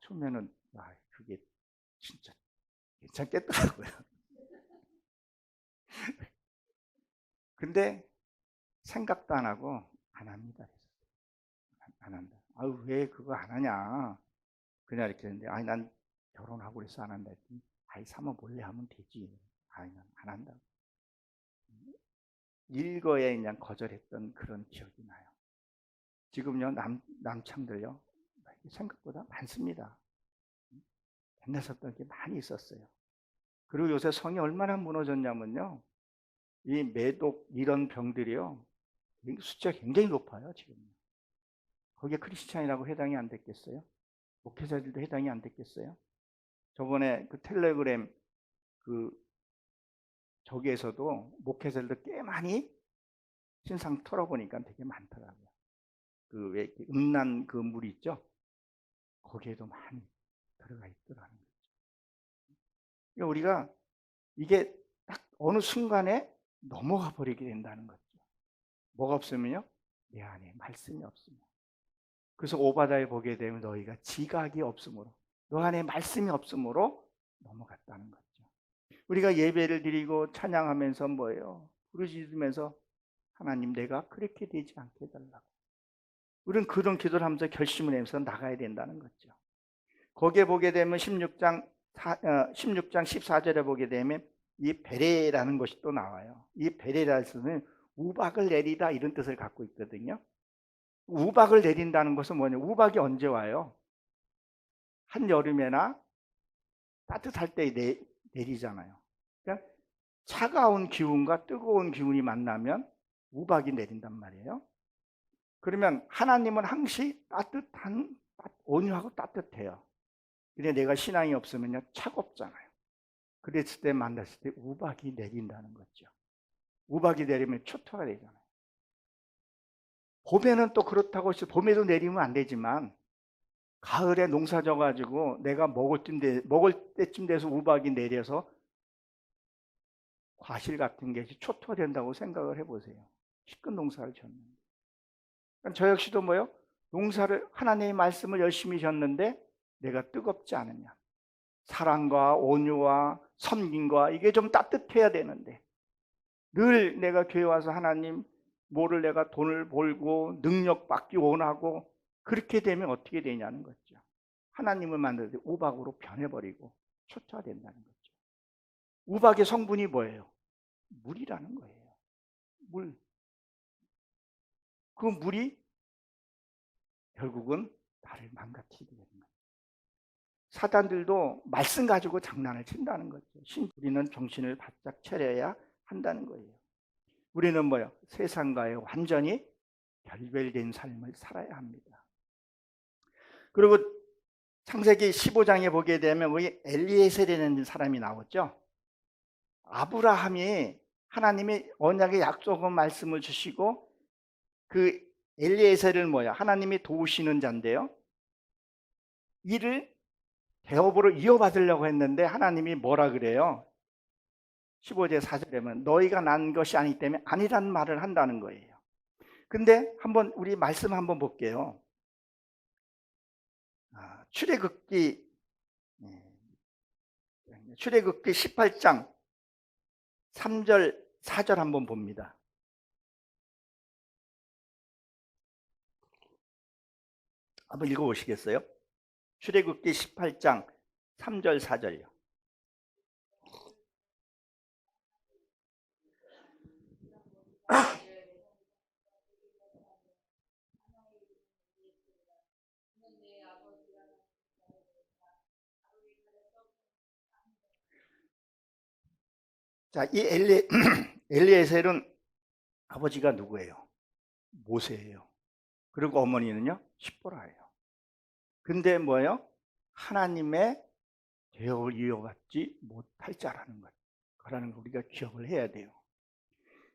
처음에는 그게 진짜 괜찮겠더라고요. 근데 생각도 안 하고 안 합니다. 안 한다. 아유, 왜 그거 안 하냐. 그냥 이렇게 했는데, 아니, 난 결혼하고 그래서 안 한다 했더니, 아이, 사모 몰래 하면 되지. 아니, 난 안 한다. 일거에 그냥 거절했던 그런 기억이 나요. 지금요, 남창들요, 생각보다 많습니다. 옛날 섰던 게 많이 있었어요. 그리고 요새 성이 얼마나 무너졌냐면요, 이 매독 이런 병들이요, 숫자가 굉장히 높아요, 지금. 거기에 크리스찬이라고 해당이 안 됐겠어요? 목회자들도 해당이 안 됐겠어요? 저번에 그 텔레그램 그 저기에서도 목회자들도 꽤 많이 신상 털어보니까 되게 많더라고요. 그 왜 음란 그 물 있죠? 거기에도 많이 들어가 있더라는 거죠. 그러니까 우리가 이게 딱 어느 순간에 넘어가 버리게 된다는 거죠. 뭐가 없으면요? 내 안에 말씀이 없으면. 그래서 오바다에 보게 되면 너희가 지각이 없으므로, 너 안에 말씀이 없으므로 넘어갔다는 거죠. 우리가 예배를 드리고 찬양하면서 뭐예요? 부르짖으면서 하나님, 내가 그렇게 되지 않게 해달라고. 우리는 그런 기도를 하면서 결심을 하면서 나가야 된다는 거죠. 거기에 보게 되면 16장 14절에 보게 되면 이 베레라는 것이 또 나와요. 이 베레라는 뜻은 우박을 내리다 이런 뜻을 갖고 있거든요. 우박을 내린다는 것은 뭐냐? 우박이 언제 와요? 한여름에나 따뜻할 때 내리잖아요. 그러니까 차가운 기운과 뜨거운 기운이 만나면 우박이 내린단 말이에요. 그러면 하나님은 항상 따뜻한, 온유하고 따뜻해요. 근데 내가 신앙이 없으면요, 차갑잖아요. 그랬을 때 만났을 때 우박이 내린다는 거죠. 우박이 내리면 초토화가 되잖아요. 봄에는 또 그렇다고 해서 봄에도 내리면 안 되지만 가을에 농사 져가지고 내가 먹을 때쯤 돼서 우박이 내려서 과실 같은 게 초토화된다고 생각을 해보세요. 시큰 농사를 졌는데. 그러니까 저 역시도 뭐요? 농사를, 하나님의 말씀을 열심히 졌는데 내가 뜨겁지 않으면, 사랑과 온유와 섬김과 이게 좀 따뜻해야 되는데, 늘 내가 교회 와서 하나님, 뭐를 내가 돈을 벌고 능력 받기 원하고, 그렇게 되면 어떻게 되냐는 거죠. 하나님을 만날 때 우박으로 변해버리고 초토화된다는 거죠. 우박의 성분이 뭐예요? 물이라는 거예요. 물. 그 물이 결국은 나를 망가뜨리게 되는 거예요. 사단들도 말씀 가지고 장난을 친다는 거죠. 우리는 정신을 바짝 차려야 한다는 거예요. 우리는 뭐요? 세상과의 완전히 결별된 삶을 살아야 합니다. 그리고 창세기 15장에 보게 되면 우리 엘리에셀이라는 사람이 나오죠. 아브라함이 하나님이 언약의 약속의 말씀을 주시고 그 엘리에셀은 뭐야? 하나님이 도우시는 자인데요. 이를 대업으로 이어받으려고 했는데 하나님이 뭐라 그래요? 15절 4절에는 너희가 난 것이 아니기 때문에 아니란 말을 한다는 거예요. 근데 한번 우리 말씀 한번 볼게요. 출애굽기 18장 3절 4절 한번 봅니다. 한번 읽어보시겠어요? 출애굽기 18장 3절 4절이요. 자, 이 엘리에셀은 아버지가 누구예요? 모세예요. 그리고 어머니는요? 십보라예요. 근데 뭐예요? 하나님의 대업을 이어받지 못할 자라는 것. 그라는 걸 우리가 기억을 해야 돼요.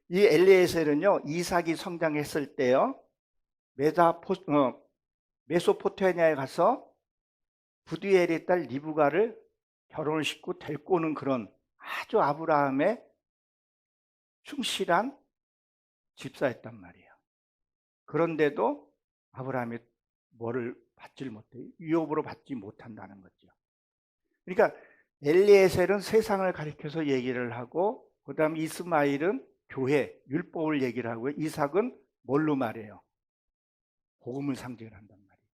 이 엘리에셀은요, 이삭이 성장했을 때요, 메소포타미아에 가서 부두엘의 딸 리브가를 결혼을 시키고 데리고 오는 그런 아주 아브라함의 충실한 집사였단 말이에요. 그런데도 아브라함이 뭐를 받지를 못해요. 유업으로 받지 못한다는 거죠. 그러니까 엘리에셀은 세상을 가리켜서 얘기를 하고, 그 다음 이스마일은 교회, 율법을 얘기를 하고요. 이삭은 뭘로 말해요? 복음을 상징을 한단 말이에요.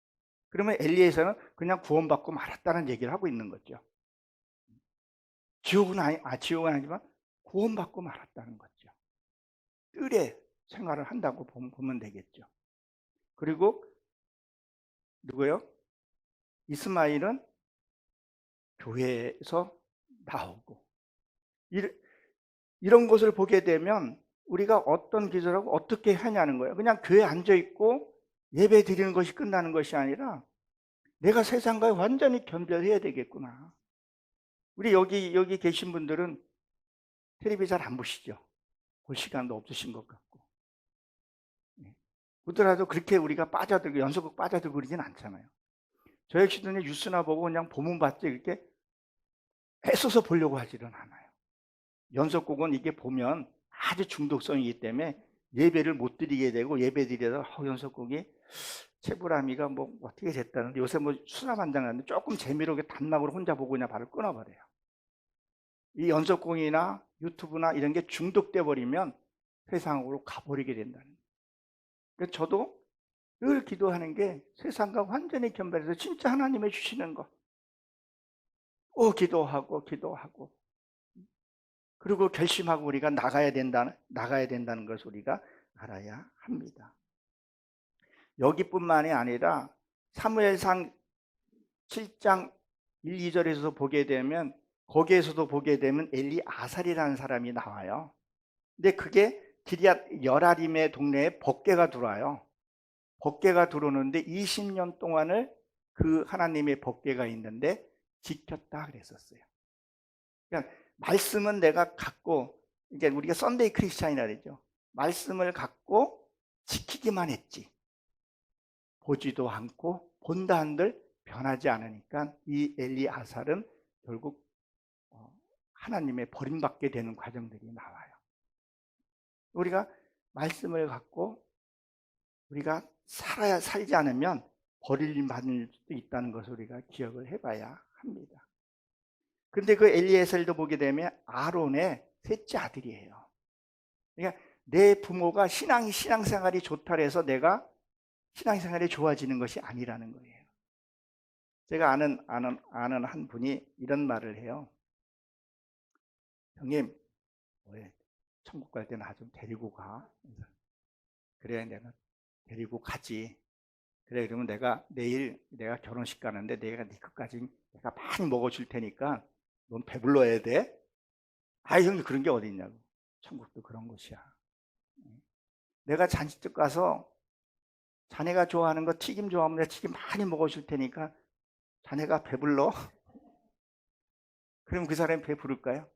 그러면 엘리에서는 그냥 구원받고 말았다는 얘기를 하고 있는 거죠. 지옥은 아니지만 구원받고 말았다는 거죠. 뜰에 생활을 한다고 보면 되겠죠. 그리고 누구요? 이스마일은 교회에서 나오고, 이런 것을 보게 되면 우리가 어떤 기도라고 어떻게 하냐는 거예요. 그냥 교회에 앉아있고 예배 드리는 것이 끝나는 것이 아니라 내가 세상과 완전히 견별해야 되겠구나. 우리 여기 계신 분들은 텔레비 잘 안 보시죠? 볼 시간도 없으신 것 같고. 보더라도 그렇게 우리가 빠져들고 연속극 빠져들고 그러진 않잖아요. 저 역시도 뉴스나 보고 그냥 보면 봤지 그렇게 애써서 보려고 하지는 않아요. 연속극은 이게 보면 아주 중독성이기 때문에 예배를 못 드리게 되고, 예배 드리다가 연속극이 채불암이가 뭐 어떻게 됐다는데, 요새 뭐 수사반장 났는데 조금 재미로 단막으로 혼자 보고 그냥 바로 끊어버려요. 이 연속극이나 유튜브나 이런 게 중독돼 버리면 세상으로 가버리게 된다는 거예요. 그래서 저도 늘 기도하는 게 세상과 완전히 견별해서 진짜 하나님의 주시는 것 기도하고 그리고 결심하고 우리가 나가야 된다는 것을 우리가 알아야 합니다. 여기뿐만이 아니라 사무엘상 7장 1, 2절에서 보게 되면, 거기에서도 보게 되면 엘리아살이라는 사람이 나와요. 근데 그게 기럇 여라림의 동네에 법궤가 들어와요. 법궤가 들어오는데 20년 동안을 그 하나님의 법궤가 있는데 지켰다 그랬었어요. 그러니까 말씀은 내가 갖고, 이게 우리가 썬데이 크리스찬이라 그러죠. 말씀을 갖고 지키기만 했지 보지도 않고 본다 한들 변하지 않으니까 이 엘리아살은 결국 하나님의 버림받게 되는 과정들이 나와요. 우리가 말씀을 갖고 우리가 살지 않으면 버림받을 수도 있다는 것을 우리가 기억을 해봐야 합니다. 근데 그 엘리에셀도 보게 되면 아론의 셋째 아들이에요. 그러니까 내 부모가 신앙생활이 좋다 해서 내가 신앙생활이 좋아지는 것이 아니라는 거예요. 제가 아는 한 분이 이런 말을 해요. 형님, 천국 갈 때 나 좀 데리고 가. 그래야 내가 데리고 가지. 그래, 그러면 내일 내가 결혼식 가는데 내가 네 것까지 내가 많이 먹어줄 테니까 넌 배불러야 돼. 형님, 그런 게 어디 있냐고. 천국도 그런 것이야. 내가 잔치집 가서 자네가 좋아하는 거 튀김 좋아하면 내가 튀김 많이 먹어줄 테니까 자네가 배불러? 그럼 그 사람이 배부를까요?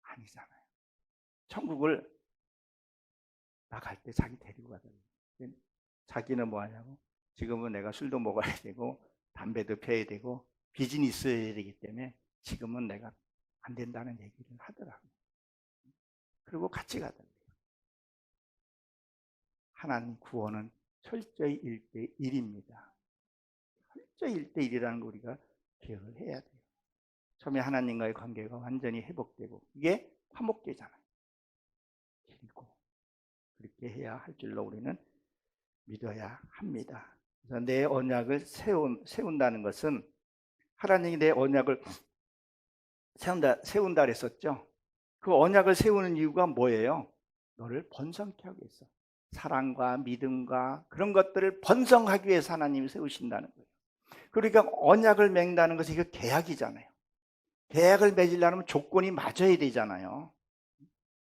아니잖아요. 천국을 나갈 때 자기 데리고 가잖아요. 자기는 뭐 하냐고? 지금은 내가 술도 먹어야 되고 담배도 피워야 되고 비즈니스 해야 되기 때문에 지금은 내가 안 된다는 얘기를 하더라고요. 그리고 같이 가더라고요. 하나님 구원은 철저히 1대1입니다. 철저히 1대1이라는 거 우리가 기억을 해야 돼요. 처음에 하나님과의 관계가 완전히 회복되고 이게 화목제잖아요. 그리고 그렇게 해야 할 줄로 우리는 믿어야 합니다. 그래서 내 언약을 세운다는 것은, 하나님이 내 언약을 세운다 그랬었죠. 그 언약을 세우는 이유가 뭐예요? 너를 번성케 하기 위해서, 사랑과 믿음과 그런 것들을 번성하기 위해서 하나님이 세우신다는 거예요. 그러니까 언약을 맺는다는 것이 이거 계약이잖아요. 계약을 맺으려면 조건이 맞아야 되잖아요.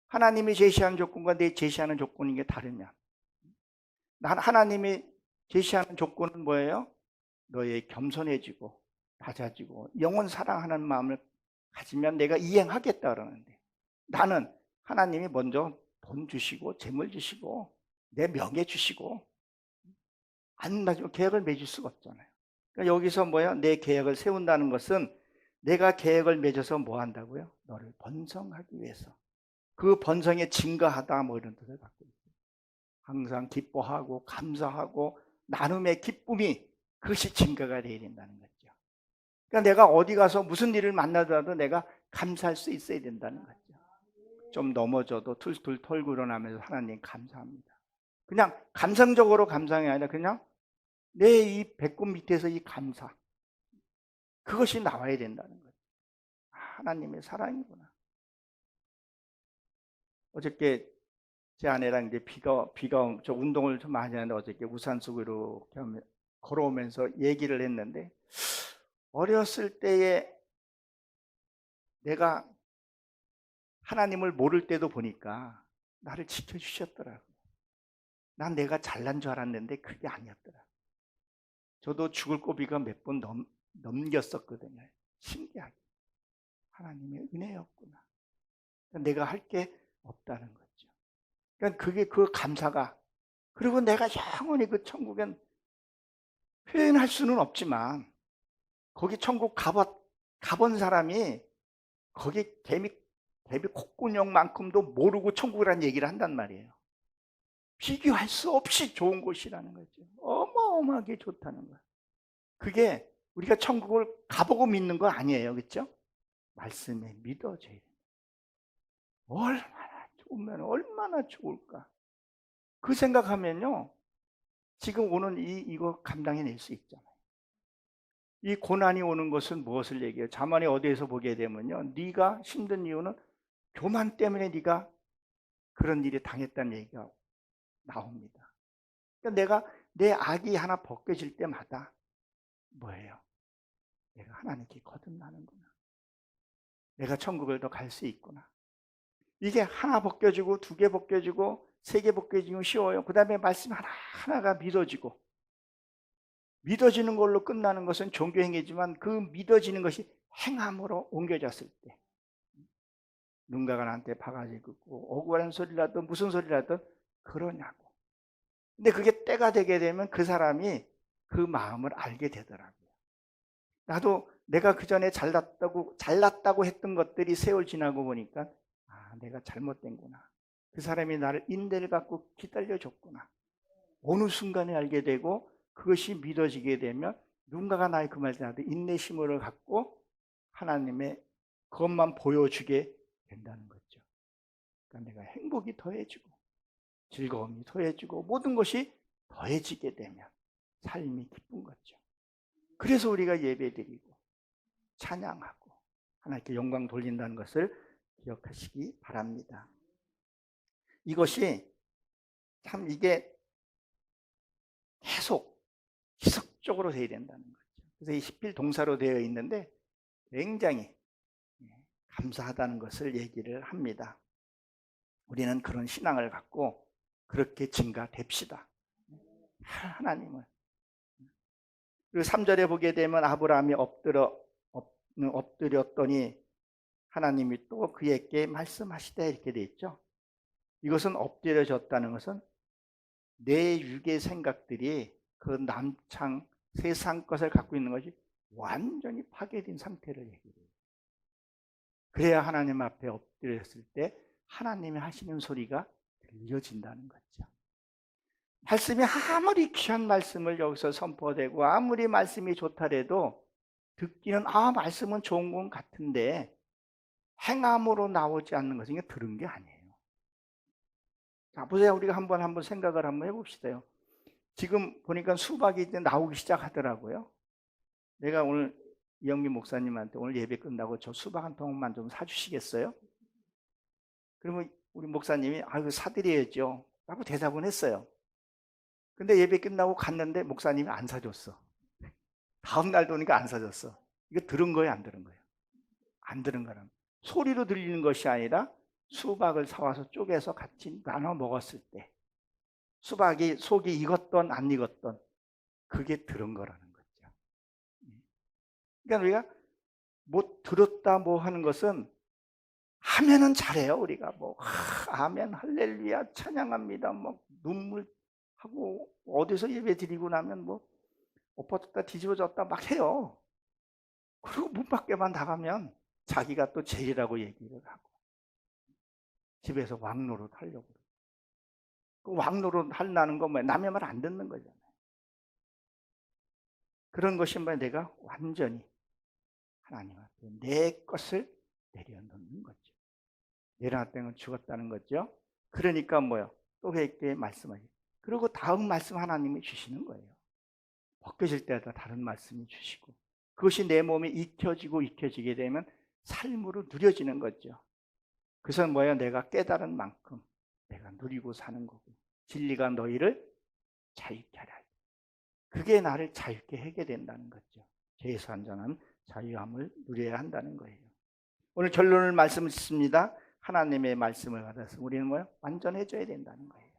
하나님이 제시하는 조건과 내 제시하는 조건이 게 다르면, 하나님이 제시하는 조건은 뭐예요? 너의 겸손해지고 낮아지고 영원 사랑하는 마음을 가지면 내가 이행하겠다 그러는데, 나는 하나님이 먼저 돈 주시고 재물 주시고 내 명예 주시고 안 맞으면 계약을 맺을 수가 없잖아요. 그러니까 여기서 뭐야? 내 계약을 세운다는 것은 내가 계약을 맺어서 뭐 한다고요? 너를 번성하기 위해서. 그 번성에 증거하다 뭐 이런 뜻을 갖고 있어요. 항상 기뻐하고 감사하고 나눔의 기쁨이, 그것이 증거가 되어야 된다는 거죠. 그러니까 내가 어디 가서 무슨 일을 만나더라도 내가 감사할 수 있어야 된다는 거죠. 좀 넘어져도 툴툴 털고 일어나면서 하나님 감사합니다. 그냥 감성적으로 감상이 아니라 그냥 내 이 배꼽 밑에서 이 감사, 그것이 나와야 된다는 거예요. 하나님의 사랑이구나. 어저께 제 아내랑 이제 저 운동을 좀 많이 하는데 어저께 우산 쓰고 이렇게 걸어오면서 얘기를 했는데, 어렸을 때에 내가 하나님을 모를 때도 보니까 나를 지켜주셨더라고요. 난 내가 잘난 줄 알았는데 그게 아니었더라. 저도 죽을 고비가 몇 번 넘겼었거든요. 신기하게 하나님의 은혜였구나. 내가 할 게 없다는 거죠. 그러니까 그게 그 감사가, 그리고 내가 영원히 그 천국엔 표현할 수는 없지만, 거기 천국 가본 사람이 거기 개미 콧구녕만큼도 모르고 천국이라는 얘기를 한단 말이에요. 비교할 수 없이 좋은 곳이라는 거죠. 어마어마하게 좋다는 거예요. 그게 우리가 천국을 가보고 믿는 거 아니에요. 그렇죠? 말씀에 믿어져야 돼요. 얼마나 좋으면 얼마나 좋을까. 그 생각하면요, 지금 오는 이거 감당해낼 수 있잖아요. 이 고난이 오는 것은 무엇을 얘기해요? 자문에 어디에서 보게 되면요, 네가 힘든 이유는 교만 때문에 네가 그런 일이 당했다는 얘기가 나옵니다. 그러니까 내가 내 악이 하나 벗겨질 때마다 뭐예요? 내가 하나님께 거듭나는구나. 내가 천국을 더 갈 수 있구나. 이게 하나 벗겨지고, 두 개 벗겨지고, 세 개 벗겨지면 쉬워요. 그 다음에 말씀 하나하나가 믿어지고, 믿어지는 걸로 끝나는 것은 종교행위지만, 그 믿어지는 것이 행함으로 옮겨졌을 때, 누군가가 나한테 바가지 긋고 억울한 소리라든 무슨 소리라든 그러냐고. 근데 그게 때가 되게 되면 그 사람이 그 마음을 알게 되더라고요. 나도 내가 그 전에 잘났다고 했던 것들이 세월 지나고 보니까, 내가 잘못된구나. 그 사람이 나를 인내를 갖고 기다려줬구나. 어느 순간에 알게 되고, 그것이 믿어지게 되면 누군가가 나의 그 말을 하도 인내심을 갖고 하나님의 그것만 보여주게 된다는 거죠. 그러니까 내가 행복이 더해지고 즐거움이 더해지고 모든 것이 더해지게 되면 삶이 기쁜 거죠. 그래서 우리가 예배드리고 찬양하고 하나님께 영광 돌린다는 것을 기억하시기 바랍니다. 이것이 참 이게 계속 지속적으로 되어야 된다는 거죠. 그래서 이 시필 동사로 되어 있는데 굉장히 감사하다는 것을 얘기를 합니다. 우리는 그런 신앙을 갖고 그렇게 증가됩시다. 하나님을. 그리고 3절에 보게 되면 아브라함이 엎드렸더니 하나님이 또 그에게 말씀하시되 이렇게 돼 있죠. 이것은 엎드려졌다는 것은 내 육의 생각들이 그 남창 세상 것을 갖고 있는 것이 완전히 파괴된 상태를 얘기해요. 그래야 하나님 앞에 엎드렸을 때 하나님이 하시는 소리가 들려진다는 거죠. 말씀이 아무리 귀한 말씀을 여기서 선포되고 아무리 말씀이 좋다래도 듣기는 말씀은 좋은 건 같은데 행함으로 나오지 않는 것은 이게 들은 게 아니에요. 자, 보세요. 우리가 한번 생각을 한번 해봅시다요. 지금 보니까 수박이 이제 나오기 시작하더라고요. 내가 오늘 이영민 목사님한테 오늘 예배 끝나고 저 수박 한 통만 좀 사주시겠어요? 그러면 우리 목사님이 이거 사드려야죠 라고 대답은 했어요. 근데 예배 끝나고 갔는데 목사님이 안 사줬어. 다음 날도 오니까 안 사줬어. 이거 들은 거예요, 안 들은 거예요? 안 들은 거란. 소리로 들리는 것이 아니라 수박을 사와서 쪼개서 같이 나눠 먹었을 때 수박이 속이 익었던 안 익었던 그게 들은 거라는 거죠. 그러니까 우리가 뭐 들었다 뭐 하는 것은 하면은 잘해요. 우리가 뭐 아멘 할렐루야 찬양합니다 뭐 눈물 하고 어디서 예배 드리고 나면 뭐 엎어졌다 뒤집어졌다 막 해요. 그리고 문 밖에만 나가면 자기가 또 제일이라고 얘기를 하고 집에서 왕노릇 하려고 그러고. 그 왕노릇 하려는 건 뭐야? 남의 말 안 듣는 거잖아요. 그런 것이 뭐야? 내가 완전히 하나님 앞에 내 것을 내려놓는 거죠. 내려놨다는 건 죽었다는 거죠. 그러니까 뭐요? 또 회개의 말씀을. 그리고 다음 말씀 하나님이 주시는 거예요. 벗겨질 때마다 다른 말씀이 주시고, 그것이 내 몸에 익혀지게 되면 삶으로 누려지는 거죠. 그래서 뭐야? 내가 깨달은 만큼 내가 누리고 사는 거고, 진리가 너희를 자유케 하라. 그게 나를 자유케 하게 된다는 거죠. 죄에서 완전한 자유함을 누려야 한다는 거예요. 오늘 결론을 말씀을 듣습니다. 하나님의 말씀을 받아서 우리는 뭐야? 완전해져야 된다는 거예요.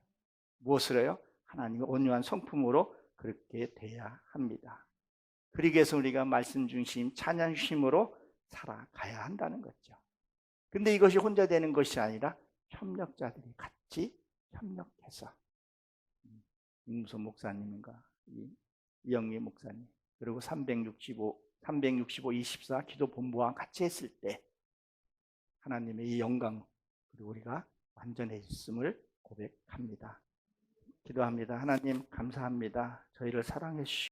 무엇으로요? 하나님의 온유한 성품으로 그렇게 돼야 합니다. 그러기 위해서 우리가 말씀 중심, 찬양 중심으로 살아가야 한다는 거죠. 근데 이것이 혼자 되는 것이 아니라 협력자들이 같이 협력해서, 임무소 목사님과 이영미 목사님, 그리고 365, 24 기도 본부와 같이 했을 때 하나님의 이 영광, 그리고 우리가 완전해졌음을 고백합니다. 기도합니다. 하나님 감사합니다. 저희를 사랑해 주시고